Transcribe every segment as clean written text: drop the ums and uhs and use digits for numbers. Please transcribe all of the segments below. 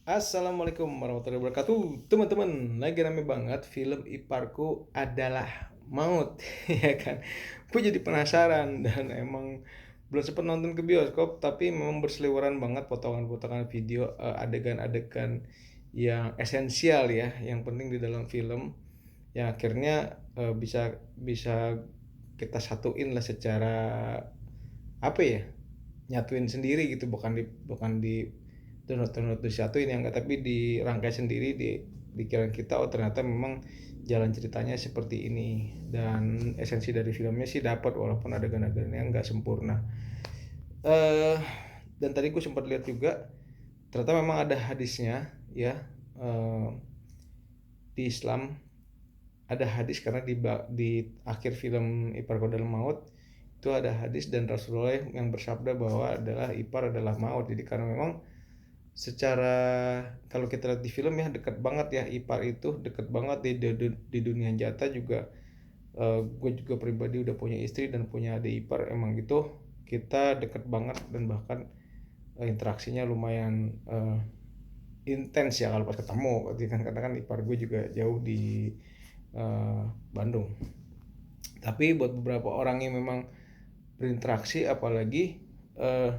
Assalamualaikum warahmatullahi wabarakatuh. Teman-teman, lagi rame banget film Iparku Adalah Maut, ya kan? Gue jadi penasaran dan emang belum sempat nonton ke bioskop, tapi memang berseliweran banget potongan-potongan video, adegan-adegan yang esensial ya, yang penting di dalam film, yang akhirnya bisa bisa kita satuin lah secara apa ya, nyatuin sendiri gitu, bukan di download disatuin ya enggak, tapi dirangkai sendiri di pikiran kita. Oh ternyata memang jalan ceritanya seperti ini, dan esensi dari filmnya sih dapat walaupun adegan-adegannya nggak sempurna. eh dan tadi gue sempat lihat juga, ternyata memang ada hadisnya ya. eh, di Islam ada hadis, karena di akhir film Ipar Kodal Maut itu ada hadis, dan Rasulullah yang bersabda bahwa ipar adalah maut. Jadi karena memang secara, kalau kita lihat di film ya, dekat banget ya, ipar itu dekat banget di dunia nyata juga. Gue juga pribadi udah punya istri dan punya adik ipar, emang gitu kita deket banget, dan bahkan interaksinya lumayan intens ya kalau pas ketemu. Karena kan ipar gue juga jauh di Bandung. Tapi buat beberapa orang yang memang berinteraksi, apalagi eh,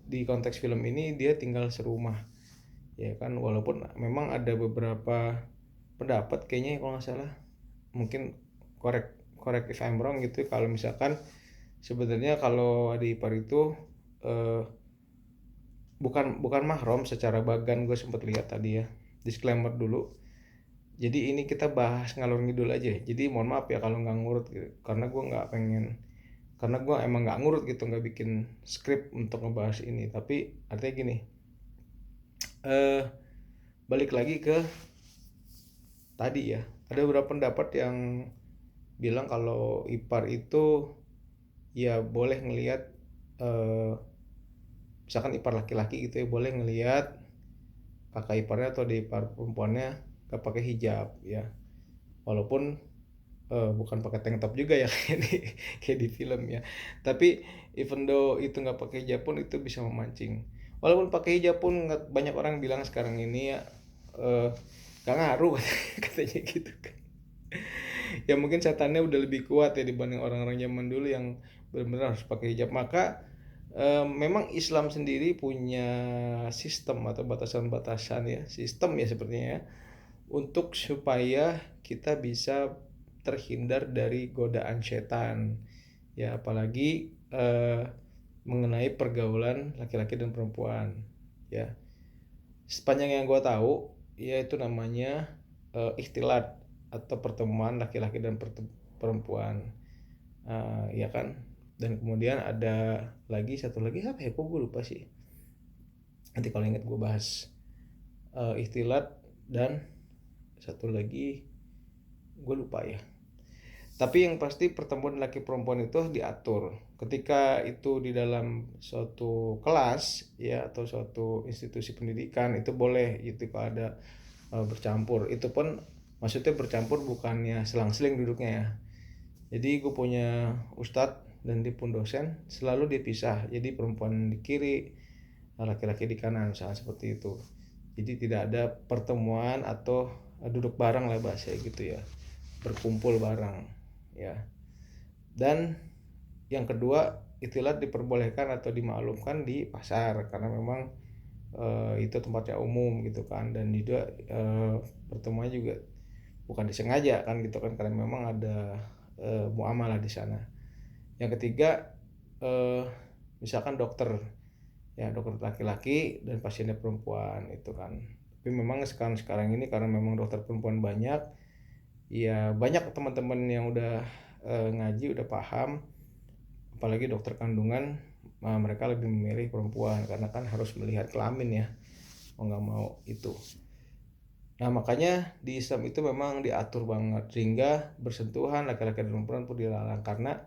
di konteks film ini dia tinggal serumah, ya kan, walaupun memang ada beberapa pendapat kayaknya kalau nggak salah, mungkin korek korek if I'm wrong gitu, kalau misalkan sebenarnya kalau adik ipar itu eh, bukan bukan mahram secara bagan. Gue sempat lihat tadi ya, disclaimer dulu. Jadi ini kita bahas ngalor ngidul aja, jadi mohon maaf ya kalau nggak ngurut gitu, karena gue nggak pengen, karena gue emang nggak ngurut gitu, nggak bikin skrip untuk ngebahas ini. Tapi artinya gini, eh balik lagi ke tadi ya, ada beberapa pendapat yang bilang kalau ipar itu ya boleh ngelihat, eh, misalkan ipar laki-laki gitu ya, boleh ngelihat kakak iparnya atau di ipar perempuannya gak pakai hijab ya, walaupun bukan pakai tank top juga ya kayak di film ya. Tapi even though itu nggak pakai hijab pun itu bisa memancing. Walaupun pakai hijab pun banyak orang bilang sekarang ini ya, eh, gak ngaruh katanya gitu kan. Ya mungkin setannya udah lebih kuat ya dibanding orang-orang zaman dulu yang benar-benar harus pakai hijab. Maka memang Islam sendiri punya sistem atau batasan-batasan ya, sistem ya sepertinya ya, untuk supaya kita bisa terhindar dari godaan setan ya, apalagi mengenai pergaulan laki-laki dan perempuan ya. Sepanjang yang gue tahu ya, itu namanya ikhtilat atau pertemuan laki-laki dan perempuan, ya kan. Dan kemudian ada lagi satu lagi apa ya, kok gue lupa sih, nanti kalau ingat gue bahas. Ikhtilat dan satu lagi gue lupa ya. Tapi yang pasti pertemuan laki perempuan itu diatur ketika itu di dalam suatu kelas ya, atau suatu institusi pendidikan, itu boleh gitu kalau ada bercampur. Itu pun maksudnya bercampur bukannya selang-seling duduknya ya. Jadi gue punya ustadz dan dia pun dosen, selalu dipisah. Jadi perempuan di kiri, laki-laki di kanan, misalnya seperti itu. Jadi tidak ada pertemuan atau duduk bareng lah bahasa gitu ya, berkumpul bareng ya. Dan yang kedua, istilah diperbolehkan atau dimaklumkan di pasar, karena memang itu tempatnya umum gitu kan, dan juga pertemuan juga bukan disengaja kan gitu kan, karena memang ada muamalah di sana. Yang ketiga, eh, misalkan dokter ya, dokter laki-laki dan pasiennya perempuan itu kan. Tapi memang sekarang ini karena memang dokter perempuan banyak, ya banyak teman-teman yang udah ngaji, udah paham, apalagi dokter kandungan, mereka lebih memilih perempuan karena kan harus melihat kelamin ya, mau nggak mau itu. Nah makanya di Islam itu memang diatur banget, sehingga bersentuhan laki-laki dan perempuan pun dilarang, karena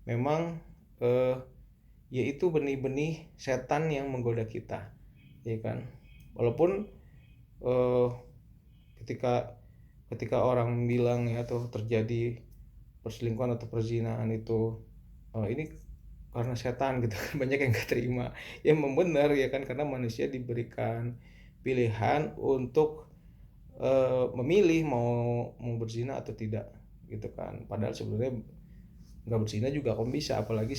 memang yaitu benih-benih setan yang menggoda kita, ya kan. Walaupun eh, ketika ketika orang bilang ya, atau terjadi perselingkuhan atau perzinahan itu ini karena setan gitu kan, banyak yang gak terima. Ya memang benar ya kan, karena manusia diberikan pilihan untuk memilih mau berzina atau tidak gitu kan. Padahal sebenarnya nggak berzina juga kamu bisa, apalagi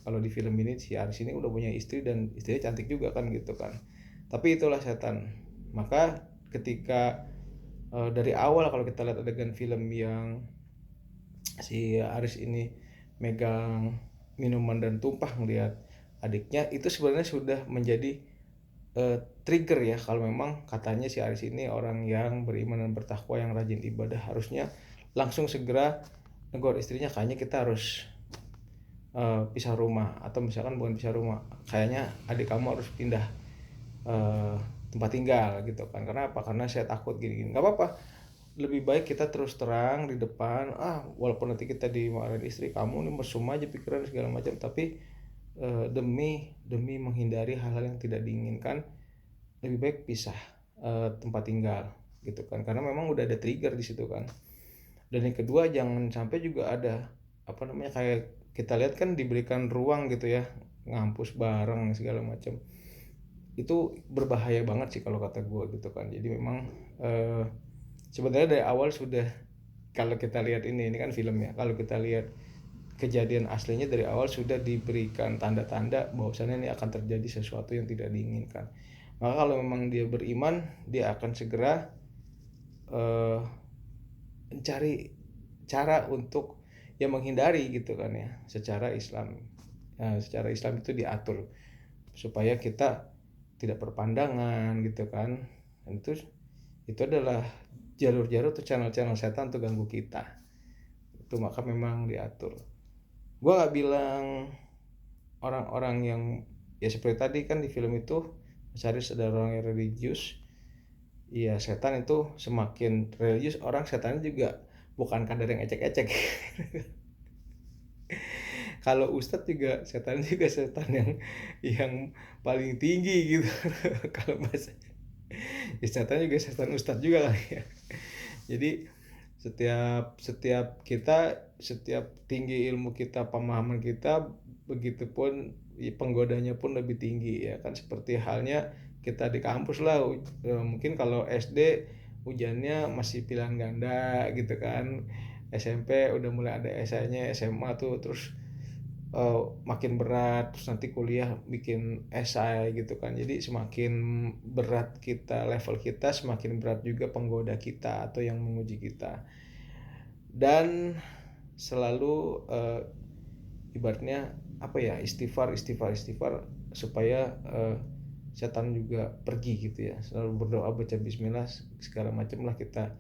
kalau di film ini si Aris ini udah punya istri dan istrinya cantik juga kan gitu kan. Tapi itulah setan. Maka ketika dari awal kalau kita lihat adegan film yang si Aris ini megang minuman dan tumpah ngelihat adiknya, itu sebenarnya sudah menjadi trigger ya, kalau memang katanya si Aris ini orang yang beriman dan bertakwa yang rajin ibadah, harusnya langsung segera negor istrinya, kayaknya kita harus pisah rumah, atau misalkan bukan pisah rumah, kayaknya adik kamu harus pindah uh, tempat tinggal gitu kan. Karena apa? Karena saya takut gini-gini. Nggak apa-apa, lebih baik kita terus terang di depan, walaupun nanti kita dimarahin istri, kamu nih mesum aja pikiran segala macam, tapi demi menghindari hal-hal yang tidak diinginkan, lebih baik pisah tempat tinggal gitu kan, karena memang udah ada trigger di situ kan. Dan yang kedua, jangan sampai juga ada apa namanya, kayak kita lihat kan diberikan ruang gitu ya, ngampus bareng segala macam, itu berbahaya banget sih kalau kata gue gitu kan. Jadi memang sebenarnya dari awal sudah, kalau kita lihat ini kan film ya, kalau kita lihat kejadian aslinya dari awal sudah diberikan tanda-tanda bahwasannya ini akan terjadi sesuatu yang tidak diinginkan. Maka kalau memang dia beriman, dia akan segera mencari cara untuk yang menghindari gitu kan ya, secara Islam. Nah, secara Islam itu diatur supaya kita tidak berpandangan gitu kan. Dan itu adalah jalur-jalur atau channel-channel setan untuk ganggu kita. Itu maka memang diatur. Gua nggak bilang orang-orang yang ya seperti tadi kan di film itu mencari ada orang yang religius. Iya, setan itu semakin religius orang, setannya juga bukan kadar yang ecek-ecek. Kalau ustadz juga setan, juga setan yang paling tinggi gitu. Kalau bahasa ya, setan juga setan ustadz juga kali ya. Jadi setiap tinggi ilmu kita, pemahaman kita, begitupun penggodanya pun lebih tinggi ya kan. Seperti halnya kita di kampus lah, mungkin kalau SD ujiannya masih pilihan ganda gitu kan, SMP udah mulai ada esainya, SMA tuh terus makin berat, terus nanti kuliah bikin esai gitu kan. Jadi semakin berat kita, level kita, semakin berat juga penggoda kita atau yang menguji kita. Dan selalu ibaratnya apa ya, istighfar supaya setan juga pergi gitu ya. Selalu berdoa, baca bismillah segala macam lah kita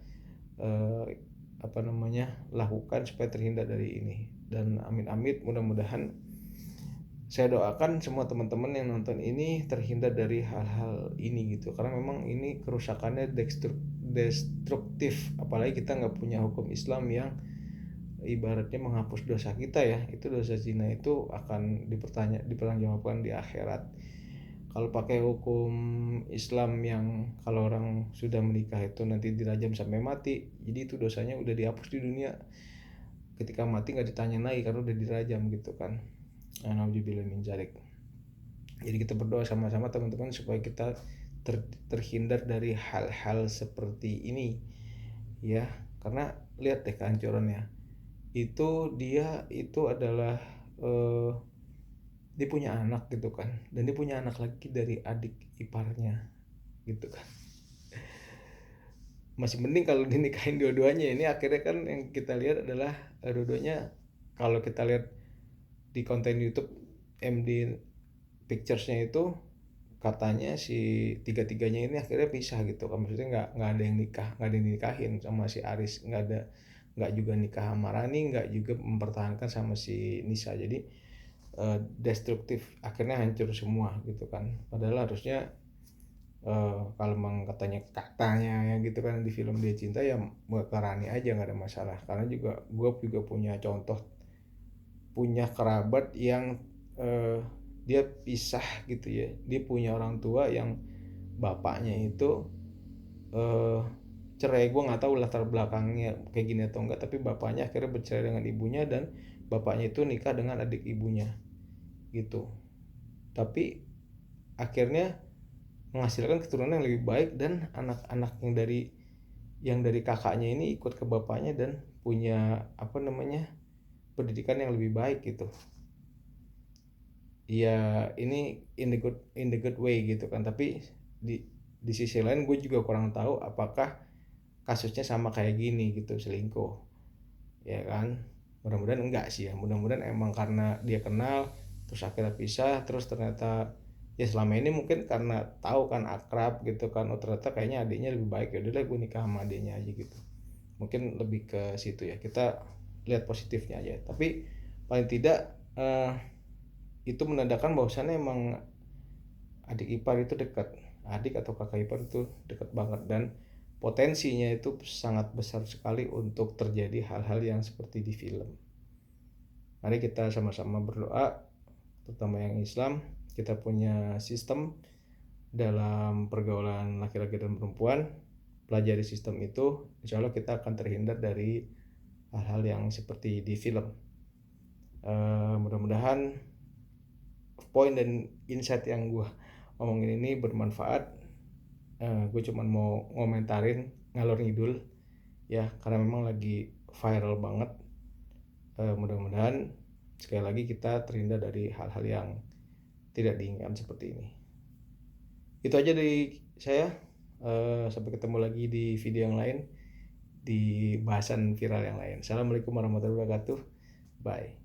lakukan supaya terhindar dari ini. Dan amin mudah-mudahan saya doakan semua teman-teman yang nonton ini terhindar dari hal-hal ini gitu, karena memang ini kerusakannya destruktif, apalagi kita nggak punya hukum Islam yang ibaratnya menghapus dosa kita ya. Itu dosa zina itu akan dipertanggungjawabkan di akhirat. Kalau pakai hukum Islam yang kalau orang sudah menikah itu nanti dirajam sampai mati, jadi itu dosanya udah dihapus di dunia, ketika mati nggak ditanya lagi karena udah dirajam gitu kan. Nauzubillah min dzalik. Jadi kita berdoa sama-sama teman-teman supaya kita terhindar dari hal-hal seperti ini ya. Karena lihat deh kehancurannya. Dia adalah dia punya anak gitu kan, dan dia punya anak lagi dari adik iparnya gitu kan. Masih mending kalau dinikahin dua-duanya. Ini akhirnya kan yang kita lihat adalah dua-duanya, kalau kita lihat di konten YouTube MD Pictures-nya itu, katanya si tiga-tiganya ini akhirnya pisah gitu kan. Maksudnya nggak ada yang dinikahin sama si Aris, nggak juga nikah sama Rani, nggak juga mempertahankan sama si Nisa. Jadi destruktif, akhirnya hancur semua gitu kan. Padahal harusnya kalau memang katanya ya gitu kan di film Dia Cinta ya ke Rani aja, nggak ada masalah. Karena gue juga punya contoh, punya kerabat yang dia pisah gitu ya. Dia punya orang tua yang bapaknya itu cerai. Gue nggak tahu latar belakangnya kayak gini atau enggak, tapi bapaknya akhirnya bercerai dengan ibunya, dan bapaknya itu nikah dengan adik ibunya gitu. Tapi akhirnya menghasilkan keturunan yang lebih baik, dan anak-anak yang dari kakaknya ini ikut ke bapaknya dan punya apa namanya pendidikan yang lebih baik gitu. Ya ini in the good way gitu kan, tapi di sisi lain gue juga kurang tahu apakah kasusnya sama kayak gini gitu, selingkuh ya kan. Mudah-mudahan enggak sih ya, mudah-mudahan emang karena dia kenal terus akhirnya pisah, terus ternyata ya selama ini mungkin karena tahu kan akrab gitu kan, oh ternyata kayaknya adiknya lebih baik, ya udahlah gue nikah sama adiknya aja gitu. Mungkin lebih ke situ ya, kita lihat positifnya aja. Tapi paling tidak itu menandakan bahwasannya emang adik ipar itu dekat, adik atau kakak ipar itu dekat banget, dan potensinya itu sangat besar sekali untuk terjadi hal-hal yang seperti di film. Mari kita sama-sama berdoa, terutama yang Islam, kita punya sistem dalam pergaulan laki-laki dan perempuan. Pelajari sistem itu, insya Allah kita akan terhindar dari hal-hal yang seperti di film. Mudah-mudahan poin dan insight yang gue ngomongin ini bermanfaat. Gue cuma mau ngomentarin ngalor ngidul ya, karena memang lagi viral banget. Mudah-mudahan sekali lagi kita terhindar dari hal-hal yang tidak diinginkan seperti ini. Itu aja dari saya. Sampai ketemu lagi di video yang lain, di bahasan viral yang lain. Assalamualaikum warahmatullahi wabarakatuh. Bye.